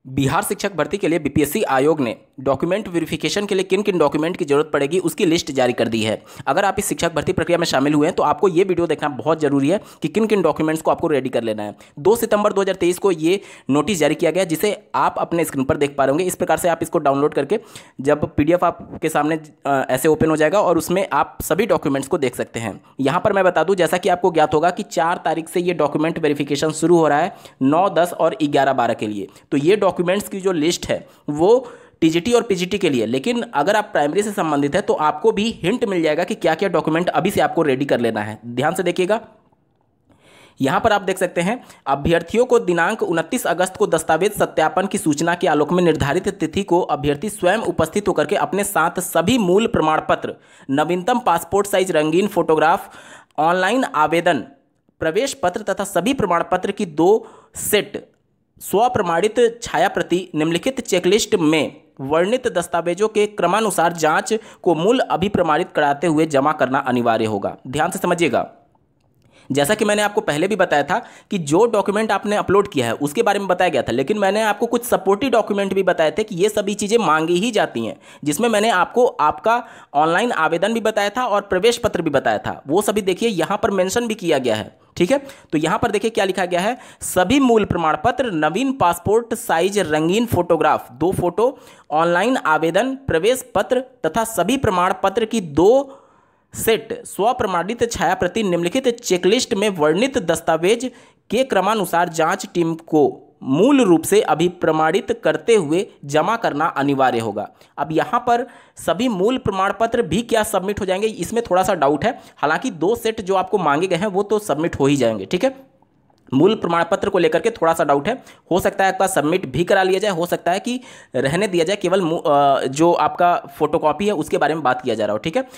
बिहार शिक्षक भर्ती के लिए बीपीएससी आयोग ने डॉक्यूमेंट वेरिफिकेशन के लिए किन किन डॉक्यूमेंट की जरूरत पड़ेगी उसकी लिस्ट जारी कर दी है। अगर आप इस शिक्षक भर्ती प्रक्रिया में शामिल हुए हैं तो आपको ये वीडियो देखना बहुत जरूरी है कि किन किन डॉक्यूमेंट्स को आपको रेडी कर लेना है। 2 सितंबर 2023 को ये नोटिस जारी किया गया, जिसे आप अपने स्क्रीन पर देख पा रहे होंगे। इस प्रकार से आप इसको डाउनलोड करके जब पीडीएफ आपके सामने ऐसे ओपन हो जाएगा और उसमें आप सभी डॉक्यूमेंट्स को देख सकते हैं। यहाँ पर मैं बता दूँ, जैसा कि आपको ज्ञात होगा कि 4 तारीख से ये डॉक्यूमेंट वेरिफिकेशन शुरू हो रहा है 9, 10 और 11-12 के लिए। तो ये डॉक्यूमेंट्स की जो लिस्ट है वो टीजीटी और पीजीटी के लिए, लेकिन अगर आप प्राइमरी से संबंधित है तो आपको भी हिंट मिल जाएगा कि क्या क्या डॉक्यूमेंट अभी से आपको रेडी कर लेना है। ध्यान से देखिएगा, यहां पर आप देख सकते हैं अभ्यर्थियों को दिनांक 29 अगस्त को दस्तावेज सत्यापन की सूचना के आलोक में निर्धारित तिथि को अभ्यर्थी स्वयं उपस्थित होकर के अपने साथ सभी मूल प्रमाण पत्र, नवीनतम पासपोर्ट साइज रंगीन फोटोग्राफ, ऑनलाइन आवेदन प्रवेश पत्र तथा सभी प्रमाण पत्र की 2 सेट स्वप्रमाणित छाया प्रति निम्नलिखित चेकलिस्ट में वर्णित दस्तावेजों के क्रमानुसार जांच को मूल अभिप्रमाणित कराते हुए जमा करना अनिवार्य होगा। ध्यान से समझिएगा, जैसा कि मैंने आपको पहले भी बताया था कि जो डॉक्यूमेंट आपने अपलोड किया है उसके बारे में बताया गया था, लेकिन मैंने आपको कुछ सपोर्टिव डॉक्यूमेंट भी बताए थे कि ये सभी चीज़ें मांगी ही जाती हैं, जिसमें मैंने आपको आपका ऑनलाइन आवेदन भी बताया था और प्रवेश पत्र भी बताया था। वो सभी देखिए यहाँ पर मेंशन भी किया गया है। ठीक है, तो यहाँ पर देखिए क्या लिखा गया है, सभी मूल प्रमाण पत्र, नवीन पासपोर्ट साइज रंगीन फोटोग्राफ 2 फोटो, ऑनलाइन आवेदन प्रवेश पत्र तथा सभी प्रमाण पत्र की 2 सेट स्वप्रमाणित छाया प्रति निम्नलिखित चेकलिस्ट में वर्णित दस्तावेज के क्रमानुसार जांच टीम को मूल रूप से अभिप्रमाणित करते हुए जमा करना अनिवार्य होगा। अब यहाँ पर सभी मूल प्रमाण पत्र भी क्या सबमिट हो जाएंगे, इसमें थोड़ा सा डाउट है। हालांकि 2 सेट जो आपको मांगे गए हैं वो तो सबमिट हो ही जाएंगे। ठीक है, मूल प्रमाण पत्र को लेकर के थोड़ा सा डाउट है, हो सकता है आपका सबमिट भी करा लिया जाए, हो सकता है कि रहने दिया जाए, केवल जो आपका फोटोकॉपी है उसके बारे में बात किया जा रहा हो। ठीक है,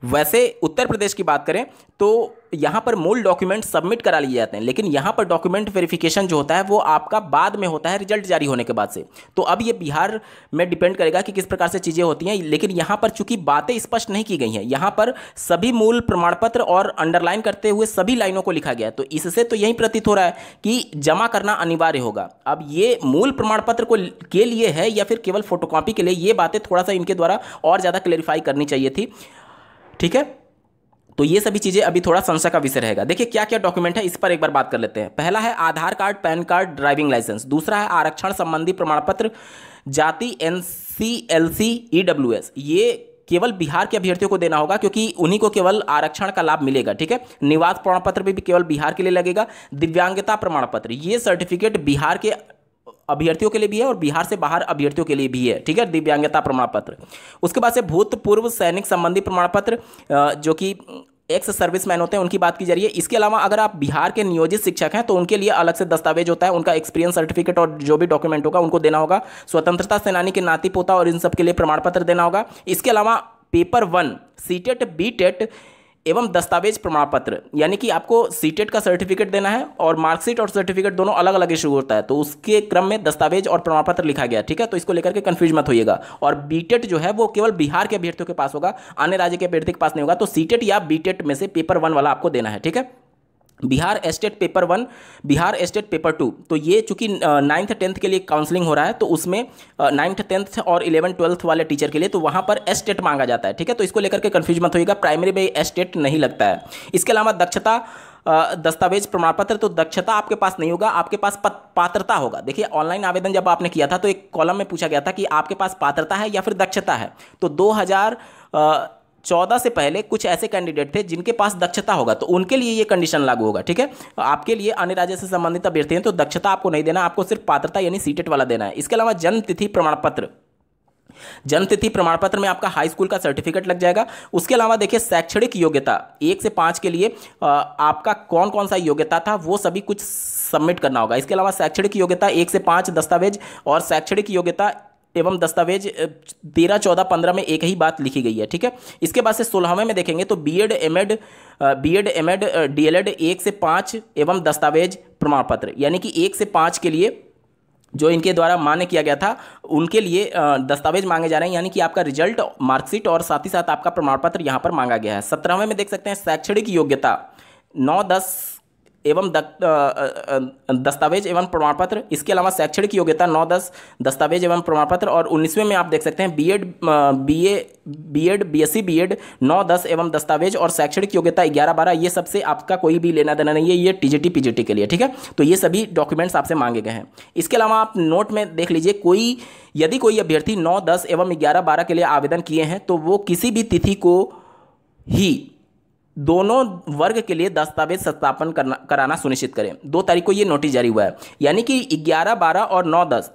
वैसे उत्तर प्रदेश की बात करें तो यहाँ पर मूल डॉक्यूमेंट सबमिट करा लिए जाते हैं, लेकिन यहाँ पर डॉक्यूमेंट वेरिफिकेशन जो होता है वो आपका बाद में होता है, रिजल्ट जारी होने के बाद से। तो अब ये बिहार में डिपेंड करेगा कि किस प्रकार से चीज़ें होती हैं, लेकिन यहाँ पर चूंकि बातें स्पष्ट नहीं की गई हैं, यहाँ पर सभी मूल प्रमाण पत्र और अंडरलाइन करते हुए सभी लाइनों को लिखा गया है। तो इससे तो यही प्रतीत हो रहा है कि जमा करना अनिवार्य होगा। अब ये मूल प्रमाण पत्र को के लिए है या फिर केवल फोटोकॉपी के लिए, ये बातें थोड़ा सा इनके द्वारा और ज़्यादा क्लेरिफाई करनी चाहिए थी। ठीक है, तो ये सभी चीजें अभी थोड़ा संशय का विषय रहेगा। देखिए क्या क्या डॉक्यूमेंट है, इस पर एक बार बात कर लेते हैं। पहला है Aadhaar card, pan card, driving licence. दूसरा है आरक्षण संबंधी प्रमाण पत्र, जाति, NCLC, EWS। ये केवल बिहार के अभ्यर्थियों को देना होगा क्योंकि उन्हीं को केवल आरक्षण का लाभ मिलेगा। ठीक है, निवास प्रमाण पत्र भी केवल बिहार के लिए लगेगा। दिव्यांगता प्रमाण पत्र, ये सर्टिफिकेट बिहार के अभ्यर्थियों के लिए भी है और बिहार से बाहर अभ्यर्थियों के लिए भी है। ठीक है, दिव्यांगता प्रमाण पत्र। उसके बाद से भूतपूर्व सैनिक संबंधी प्रमाण पत्र, जो कि एक्स सर्विसमैन होते हैं उनकी बात की जा रही है। इसके अलावा अगर आप बिहार के नियोजित शिक्षक हैं तो उनके लिए अलग से दस्तावेज होता है, उनका एक्सपीरियंस सर्टिफिकेट और जो भी डॉक्यूमेंट होगा उनको देना होगा। स्वतंत्रता सेनानी के नाती पोता और इन सब के लिए प्रमाण पत्र देना होगा। इसके अलावा पेपर 1 सीटेट, बीटेट एवं दस्तावेज प्रमाण पत्र, यानी कि आपको सीटेट का सर्टिफिकेट देना है और मार्कशीट और सर्टिफिकेट दोनों अलग अलग इशू होता है, तो उसके क्रम में दस्तावेज और प्रमाण पत्र लिखा गया। ठीक है, तो इसको लेकर के कंफ्यूज मत होइएगा। और बीटेट जो है वो केवल बिहार के अभ्यर्थियों के पास होगा, अन्य राज्य के अभ्यर्थी के पास नहीं होगा। तो सीटेट या बीटेट में से पेपर 1 वाला आपको देना है। ठीक है, Bihar state paper 1, Bihar state paper 2। तो ये चूंकि 9th 10th के लिए काउंसलिंग हो रहा है, तो उसमें 9th 10th और 11th 12th वाले टीचर के लिए तो वहाँ पर स्टेट मांगा जाता है। ठीक है, तो इसको लेकर के कंफ्यूज मत होइएगा, प्राइमरी में स्टेट नहीं लगता है। इसके अलावा दक्षता दस्तावेज प्रमाण पत्र, तो दक्षता आपके पास नहीं होगा, आपके पास पात्रता होगा। देखिए ऑनलाइन आवेदन जब आपने किया था तो एक कॉलम में पूछा गया था कि आपके पास पात्रता है या फिर दक्षता है। तो 2014 से पहले कुछ ऐसे कैंडिडेट थे जिनके पास दक्षता होगा, तो उनके लिए ये कंडीशन लागू होगा। ठीक है, आपके लिए अन्य राज्य से संबंधित अभ्यर्थी हैं तो दक्षता आपको नहीं देना, आपको सिर्फ पात्रता यानी सीटेट वाला देना है। इसके अलावा जन्म तिथि प्रमाण पत्र, जन्म तिथि प्रमाण पत्र में आपका हाई स्कूल का सर्टिफिकेट लग जाएगा। उसके अलावा देखिए शैक्षणिक योग्यता 1 से 5 के लिए आपका कौन कौन सा योग्यता था वो सभी कुछ सबमिट करना होगा। इसके अलावा शैक्षणिक योग्यता 1 से 5 दस्तावेज और शैक्षणिक योग्यता एवं दस्तावेज 13, 14, 15 में एक ही बात लिखी गई है। ठीक है, इसके बाद से 16वें में देखेंगे तो बीएड, एमएड, डीएलएड 1 से 5 एवं दस्तावेज प्रमाण पत्र, यानी कि 1 से 5 के लिए जो इनके द्वारा मान्य किया गया था उनके लिए दस्तावेज मांगे जा रहे हैं, यानी कि आपका रिजल्ट, मार्कशीट और साथ ही साथ आपका प्रमाण पत्र यहाँ पर मांगा गया है। 17वें में देख सकते हैं शैक्षणिक योग्यता 9, 10 एवं दस्तावेज एवं प्रमाण पत्र। इसके अलावा शैक्षणिक योग्यता 9-10 दस्तावेज एवं प्रमाण पत्र। और 19वें में आप देख सकते हैं बीएड बीएससी बीएड 9-10 एवं दस्तावेज और शैक्षणिक योग्यता 11-12। ये सबसे आपका कोई भी लेना देना नहीं है, ये टीजीटी पीजीटी के लिए, ठीक है। तो ये सभी डॉक्यूमेंट्स आपसे मांगे गए हैं। इसके अलावा आप नोट में देख लीजिए, यदि कोई अभ्यर्थी 9-10 एवं 11-12 के लिए आवेदन किए हैं तो वो किसी भी तिथि को ही दोनों वर्ग के लिए दस्तावेज सत्यापन कराना सुनिश्चित करें। 2 तारीख को ये नोटिस जारी हुआ है, यानी कि 11-12 और 9-10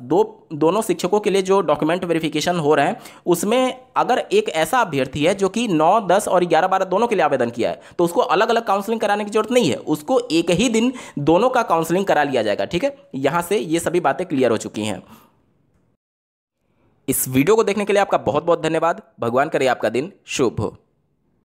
दोनों शिक्षकों के लिए जो डॉक्यूमेंट वेरिफिकेशन हो रहे हैं, उसमें अगर एक ऐसा अभ्यर्थी है जो कि 9-10 और 11-12 दोनों के लिए आवेदन किया है तो उसको अलग अलग काउंसलिंग कराने की जरूरत नहीं है, उसको एक ही दिन दोनों का काउंसलिंग करा लिया जाएगा, ठीक है। यहां से ये सभी बातें क्लियर हो चुकी हैं। इस वीडियो को देखने के लिए आपका बहुत बहुत धन्यवाद। भगवान करे आपका दिन शुभ हो।